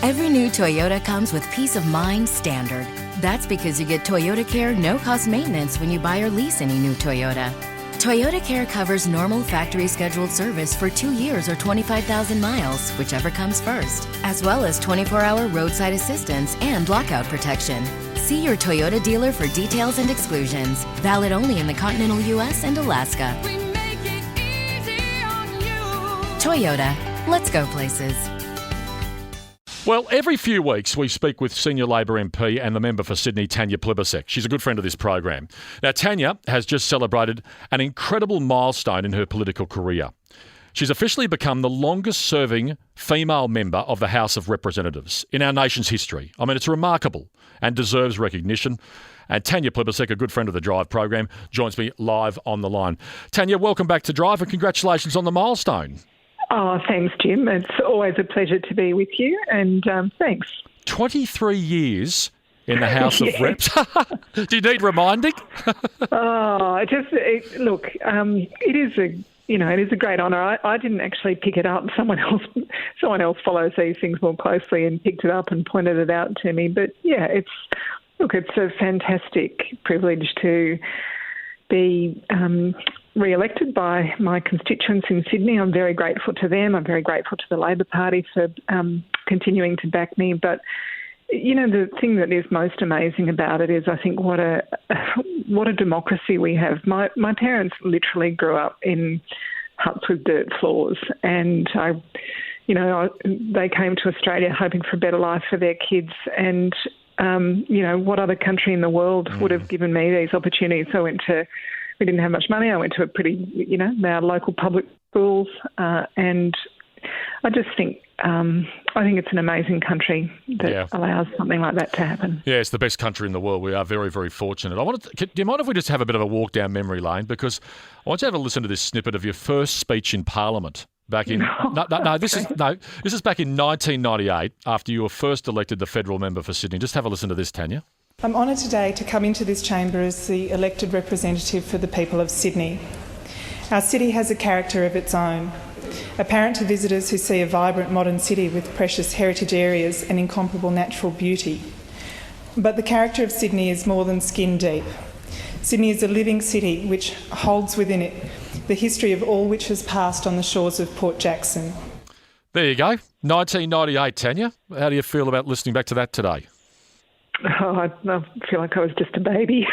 Every new Toyota comes with peace of mind standard. That's because you get Toyota Care no-cost maintenance when you buy or lease any new Toyota. Toyota Care covers normal factory scheduled service for 2 years or 25,000 miles, whichever comes first, as well as 24-hour roadside assistance and lockout protection. See your Toyota dealer for details and exclusions. Valid only in the continental U.S. and Alaska. We make it easy on you. Toyota, let's go places. Well, every few weeks we speak with Senior Labor MP and the member for Sydney, Tanya Plibersek. She's a good friend of this program. Now, Tanya has just celebrated an incredible milestone in her political career. She's officially become the longest-serving female member of the House of Representatives in our nation's history. I mean, it's remarkable and deserves recognition. And Tanya Plibersek, a good friend of the Drive program, joins me live on the line. Tanya, welcome back to Drive and congratulations on the milestone. Oh, thanks, Jim. It's always a pleasure to be with you, and thanks. 23 years in the House of Reps. Do you need reminding? It is a great honour. I didn't actually pick it up. Someone else follows these things more closely and picked it up and pointed it out to me. But yeah, it's a fantastic privilege to be re-elected by my constituents in Sydney. I'm very grateful to them. I'm very grateful to the Labor Party for continuing to back me. But, you know, the thing that is most amazing about it is I think what a democracy we have. My parents literally grew up in huts with dirt floors, and they came to Australia hoping for a better life for their kids. And what other country in the world would have given me these opportunities? We didn't have much money. I went to a pretty, our local public schools, and I just think it's an amazing country that allows something like that to happen. Yeah, it's the best country in the world. We are very, very fortunate. Do you mind if we just have a bit of a walk down memory lane? Because I want you to have a listen to this snippet of your first speech in Parliament. This is back in 1998 after you were first elected the federal member for Sydney. Just have a listen to this, Tanya. I'm honoured today to come into this chamber as the elected representative for the people of Sydney. Our city has a character of its own, apparent to visitors who see a vibrant modern city with precious heritage areas and incomparable natural beauty. But the character of Sydney is more than skin deep. Sydney is a living city which holds within it the history of all which has passed on the shores of Port Jackson. There you go. 1998, Tanya. How do you feel about listening back to that today? Oh, I feel like I was just a baby.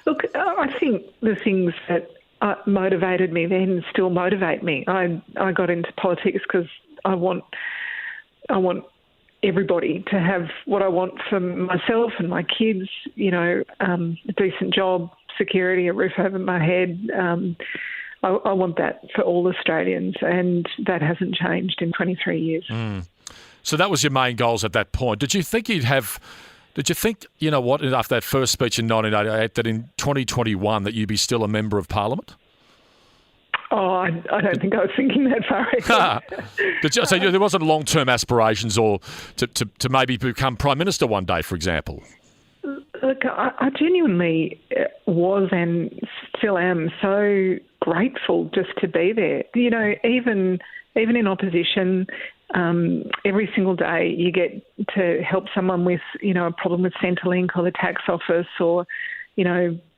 Look, I think the things that motivated me then still motivate me. I got into politics because I want everybody to have what I want for myself and my kids, a decent job, security, a roof over my head. I want that for all Australians, and that hasn't changed in 23 years. So that was your main goals at that point. Did you think, after that first speech in 1988, that in 2021 that you'd be still a member of Parliament? Oh, I don't think I was thinking that far ahead. So there wasn't long-term aspirations or to maybe become Prime Minister one day, for example? Look, I genuinely was and still am so grateful just to be there. Even in opposition, every single day you get to help someone with, a problem with Centrelink or the tax office, or,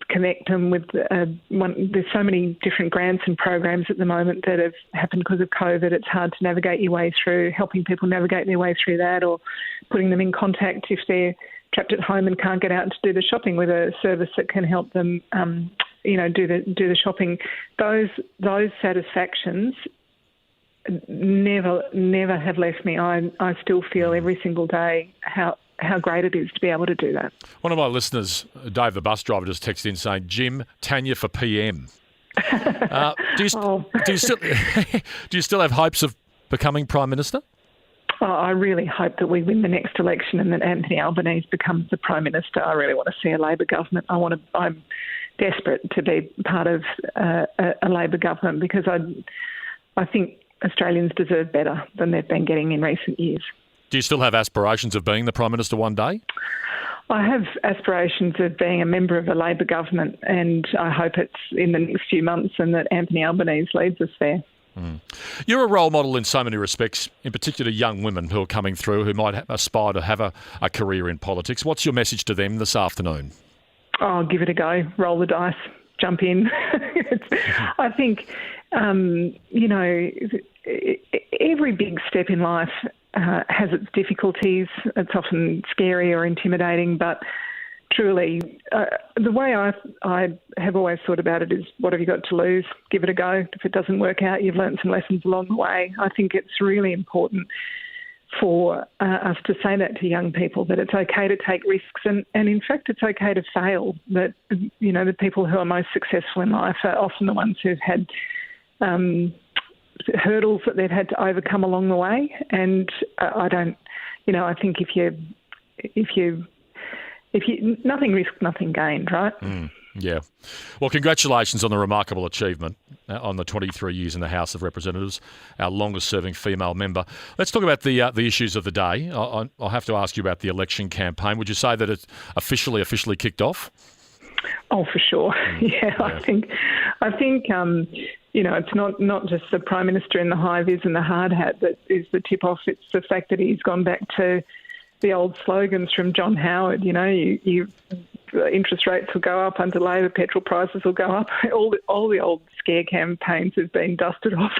connect them with there's so many different grants and programs at the moment that have happened because of COVID. It's hard to navigate your way through, helping people navigate their way through that, or putting them in contact if they're trapped at home and can't get out to do the shopping with a service that can help them, do the shopping. Those satisfactions never have left me. I still feel every single day how great it is to be able to do that. One of my listeners, Dave the bus driver, just texted in saying, "Jim, Tanya for PM." Do you still have hopes of becoming Prime Minister? Oh, I really hope that we win the next election and that Anthony Albanese becomes the Prime Minister. I really want to see a Labor government. I'm desperate to be part of a Labor government, because I think Australians deserve better than they've been getting in recent years. Do you still have aspirations of being the Prime Minister one day? I have aspirations of being a member of a Labor government, and I hope it's in the next few months and that Anthony Albanese leads us there. You're a role model in so many respects, in particular young women who are coming through who might aspire to have a career in politics. What's your message to them this afternoon? Oh, give it a go. Roll the dice. Jump in. I think, every big step in life has its difficulties. It's often scary or intimidating, but truly, the way I have always thought about it is, what have you got to lose? Give it a go. If it doesn't work out, you've learned some lessons along the way. I think it's really important for us to say that to young people, that it's okay to take risks, and in fact it's okay to fail. That, the people who are most successful in life are often the ones who've had hurdles that they've had to overcome along the way. And I think if you nothing risked, nothing gained, right? Yeah. Well, congratulations on the remarkable achievement on the 23 years in the House of Representatives, our longest-serving female member. Let's talk about the issues of the day. I'll have to ask you about the election campaign. Would you say that it's officially kicked off? Oh, for sure. Yeah. I think it's not just the Prime Minister in the high vis and the hard hat that is the tip-off. It's the fact that he's gone back to the old slogans from John Howard. Interest rates will go up under Labor, petrol prices will go up. All the old scare campaigns have been dusted off,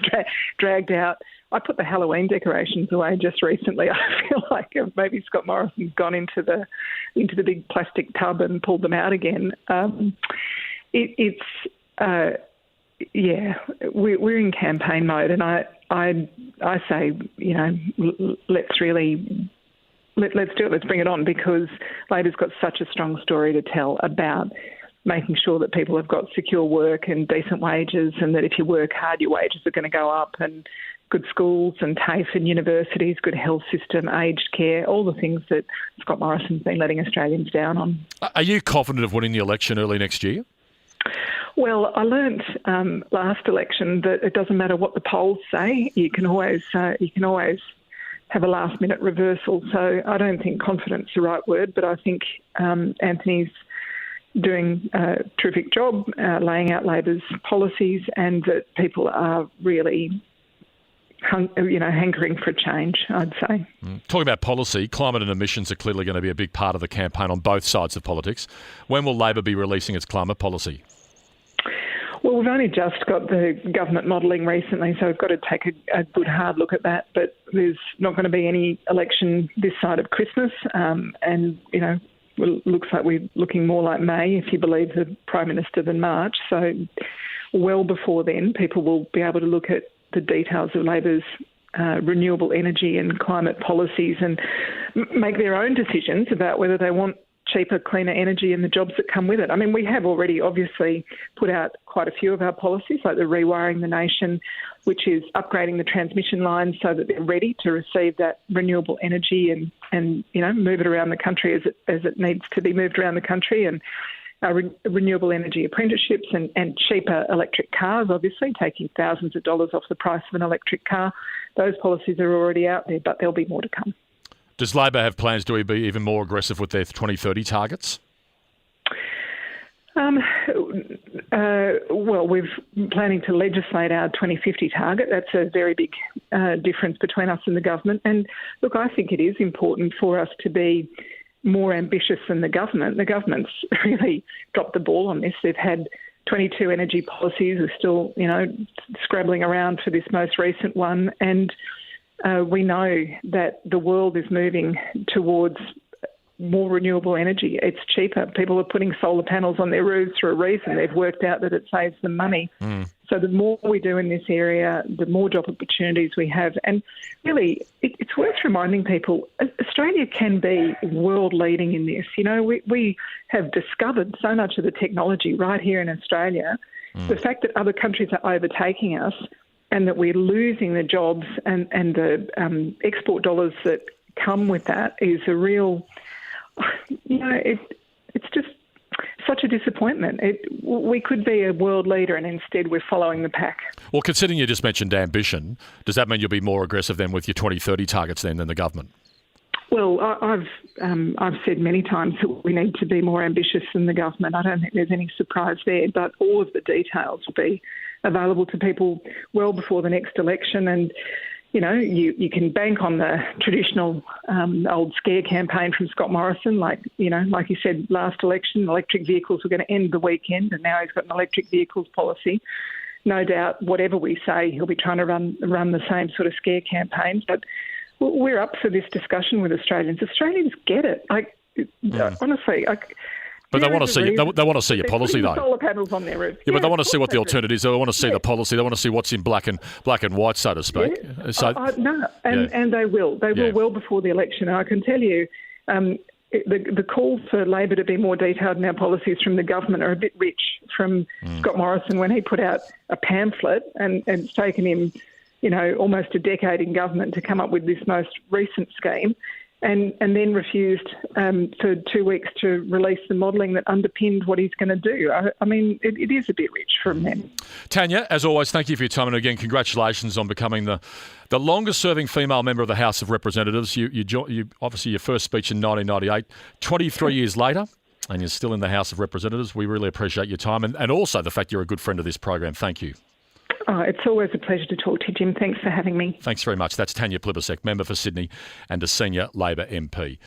dragged out. I put the Halloween decorations away just recently. I feel like maybe Scott Morrison's gone into the big plastic tub and pulled them out again. We're in campaign mode, and I say, let's really. Let's do it. Let's bring it on, because Labor's got such a strong story to tell about making sure that people have got secure work and decent wages, and that if you work hard, your wages are going to go up, and good schools and TAFE and universities, good health system, aged care, all the things that Scott Morrison's been letting Australians down on. Are you confident of winning the election early next year? Well, I learnt last election that it doesn't matter what the polls say. You can always have a last-minute reversal. So I don't think confidence is the right word, but I think Anthony's doing a terrific job laying out Labor's policies, and that people are really hankering for change, I'd say. Talking about policy, climate and emissions are clearly going to be a big part of the campaign on both sides of politics. When will Labor be releasing its climate policy? Well, we've only just got the government modelling recently, so we've got to take a good hard look at that. But there's not going to be any election this side of Christmas, looks like we're looking more like May, if you believe the Prime Minister, than March. So well before then, people will be able to look at the details of Labor's renewable energy and climate policies and make their own decisions about whether they want cheaper, cleaner energy and the jobs that come with it. I mean, we have already obviously put out quite a few of our policies, like the Rewiring the Nation, which is upgrading the transmission lines so that they're ready to receive that renewable energy and move it around the country as it needs to be moved around the country, and renewable energy apprenticeships and cheaper electric cars, obviously, taking thousands of dollars off the price of an electric car. Those policies are already out there, but there'll be more to come. Does Labor have plans to be even more aggressive with their 2030 targets? Well, we're planning to legislate our 2050 target. That's a very big difference between us and the government. And look, I think it is important for us to be more ambitious than the government. The government's really dropped the ball on this. They've had 22 energy policies. We're still, scrabbling around for this most recent one. And we know that the world is moving towards more renewable energy. It's cheaper. People are putting solar panels on their roofs for a reason. They've worked out that it saves them money. So the more we do in this area, the more job opportunities we have. And really, it's worth reminding people, Australia can be world leading in this. We have discovered so much of the technology right here in Australia. The fact that other countries are overtaking us and that we're losing the jobs and the export dollars that come with that is a real, it's just such a disappointment. We could be a world leader and instead we're following the pack. Well, considering you just mentioned ambition, does that mean you'll be more aggressive then with your 2030 targets then than the government? Well, I've said many times that we need to be more ambitious than the government. I don't think there's any surprise there, but all of the details will be available to people well before the next election. And you know, you can bank on the traditional old scare campaign from Scott Morrison, like he said last election, electric vehicles were going to end the weekend, and now he's got an electric vehicles policy. No doubt, whatever we say, he'll be trying to run the same sort of scare campaigns. But we're up for this discussion with Australians. Australians get it. Honestly, but they want to see. They want to see your policy, though. Solar panels on their roof. Yeah, but they want to see what the alternative is. They want to see the policy. They want to see what's in black and white, so to speak. Yeah. So and they will. They will well before the election. And I can tell you, the calls for Labor to be more detailed in our policies from the government are a bit rich from Scott Morrison when he put out a pamphlet, and it's taken him, almost a decade in government to come up with this most recent scheme. And then refused for 2 weeks to release the modelling that underpinned what he's going to do. I mean, it is a bit rich from them. Tanya, as always, thank you for your time. And again, congratulations on becoming the longest-serving female member of the House of Representatives. You obviously, your first speech in 1998, 23 years later, and you're still in the House of Representatives. We really appreciate your time and also the fact you're a good friend of this program. Thank you. Oh, it's always a pleasure to talk to you, Jim. Thanks for having me. Thanks very much. That's Tanya Plibersek, member for Sydney and a senior Labor MP.